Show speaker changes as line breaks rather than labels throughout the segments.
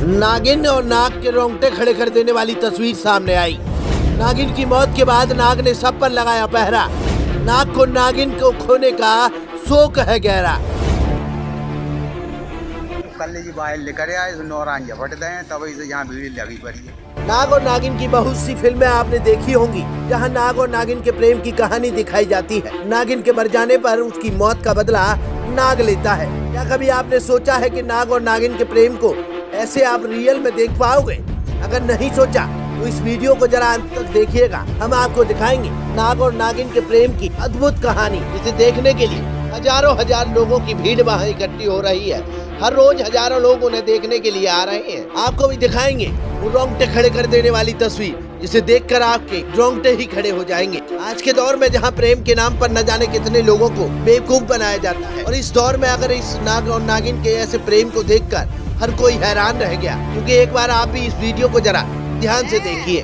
नागिन और नाग के रोंगटे खड़े कर देने वाली तस्वीर सामने आई। नागिन की मौत के बाद नाग ने सब पर लगाया पहरा। नाग को नागिन को खोने का शोक है गहरा।
कल जी बाहर लेकर आए नौरान झपटते हैं तभी से यहाँ भीड़ लगी पड़ी है।
नाग और नागिन की बहुत सी फिल्में आपने देखी होंगी जहां नाग और नागिन के प्रेम की कहानी दिखाई जाती है। नागिन के मर जाने पर उसकी मौत का बदला नाग लेता है। क्या कभी आपने सोचा है कि नाग और नागिन के प्रेम को ऐसे आप रियल में देख पाओगे? अगर नहीं सोचा तो इस वीडियो को जरा अंत तक देखिएगा। हम आपको दिखाएंगे नाग और नागिन के प्रेम की अद्भुत कहानी, जिसे देखने के लिए हजारों हजार लोगों की भीड़ वहाँ इकट्ठी हो रही है। हर रोज हजारों लोग उन्हें देखने के लिए आ रहे हैं। आपको भी दिखाएंगे वो रोंगटे खड़े कर देने वाली तस्वीर, जिसे देखकर आपके रोंगटे ही खड़े हो जाएंगे। आज के दौर में जहां प्रेम के नाम पर न जाने कितने लोगों को बेवकूफ बनाया जाता है, और इस दौर में अगर इस नाग और नागिन के ऐसे प्रेम को देखकर हर कोई हैरान रह गया। क्योंकि एक बार आप भी इस वीडियो को जरा ध्यान से देखिए।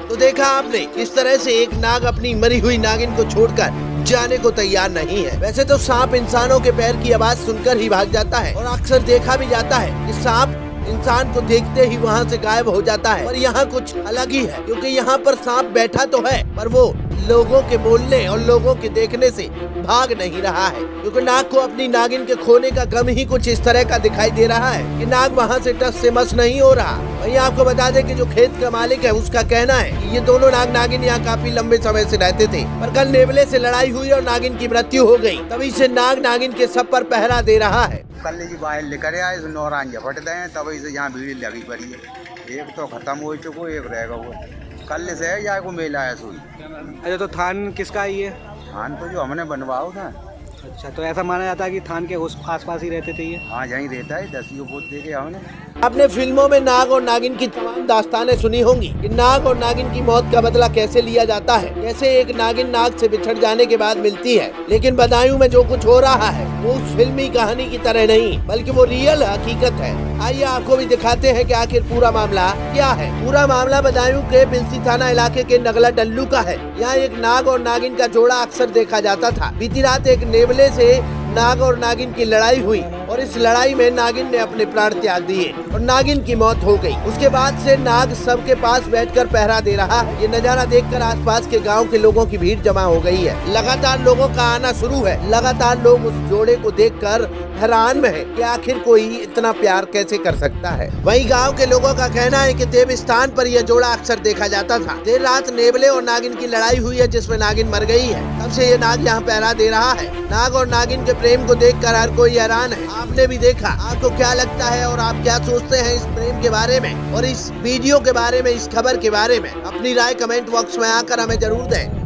तो देखा आपने किस तरह से एक नाग अपनी मरी हुई नागिन को छोड़कर जाने को तैयार नहीं है। वैसे तो सांप इंसानों के पैर की आवाज सुनकर ही भाग जाता है, और अक्सर देखा भी जाता है कि सांप इंसान को देखते ही वहाँ से गायब हो जाता है। पर यहाँ कुछ अलग ही है, क्योंकि यहाँ पर सांप बैठा तो है पर वो लोगों के बोलने और लोगों के देखने से भाग नहीं रहा है। क्योंकि नाग को अपनी नागिन के खोने का गम ही कुछ इस तरह का दिखाई दे रहा है कि नाग वहाँ से टस से मस नहीं हो रहा। वहीं आपको बता दें कि जो खेत का मालिक है उसका कहना है कि ये दोनों नाग नागिन यहाँ काफी लंबे समय से रहते थे, पर कल नेवले से लड़ाई हुई और नागिन की मृत्यु हो गई। तभी से नाग नागिन के सब पर पहरा दे रहा है।
कल जी बाहर लेकर आए नौरान झपटते हैं तभी से यहाँ भीड़ लगी पड़ी है। एक तो खत्म हो चुको, एक रहेगा वो कल से है या को मेला है सोई।
अच्छा, तो थान किसका है ये?
थान तो जो हमने बनवाओ था।
अच्छा, तो ऐसा माना जाता है कि थान के आस पास ही रहते थे ये?
हाँ, यहीं रहता है। 10 पोत दे के हमने।
आपने फिल्मों में नाग और नागिन की तमाम दास्तानें सुनी होंगी कि नाग और नागिन की मौत का बदला कैसे लिया जाता है। कैसे एक नागिन नाग से बिछड़ जाने के बाद मिलती है। लेकिन बदायूं में जो कुछ हो रहा है वो उस फिल्मी कहानी की तरह नहीं, बल्कि वो रियल हकीकत है। आइए आपको भी दिखाते हैं कि आखिर पूरा मामला क्या है। पूरा मामला बदायूं के बिलसी थाना इलाके के नगला डल्लू का है। यहाँ एक नाग और नागिन का जोड़ा अक्सर देखा जाता था। बीती रात एक नेवले से नाग और नागिन की लड़ाई हुई, और इस लड़ाई में नागिन ने अपने प्राण त्याग दिए और नागिन की मौत हो गई। उसके बाद से नाग सबके पास बैठकर पहरा दे रहा है। ये नजारा देखकर आसपास के गांव के लोगों की भीड़ जमा हो गई है। लगातार लोगों का आना शुरू है। लगातार लोग उस जोड़े को देखकर हैरान में है कि आखिर कोई इतना प्यार कैसे कर सकता है। वहीं गांव के लोगों का कहना है कि देव स्थान पर यह जोड़ा अक्सर देखा जाता था। देर रात नेवले और नागिन की लड़ाई हुई है, जिसमें नागिन मर गई है। तब से ये नाग यहाँ पहरा दे रहा है। नाग और नागिन के प्रेम को देखकर हर कोई हैरान है। आपने भी देखा। आपको क्या लगता है और आप क्या सोचते हैं इस प्रेम के बारे में और इस वीडियो के बारे में, इस खबर के बारे में? अपनी राय कमेंट बॉक्स में आकर हमें जरूर दें।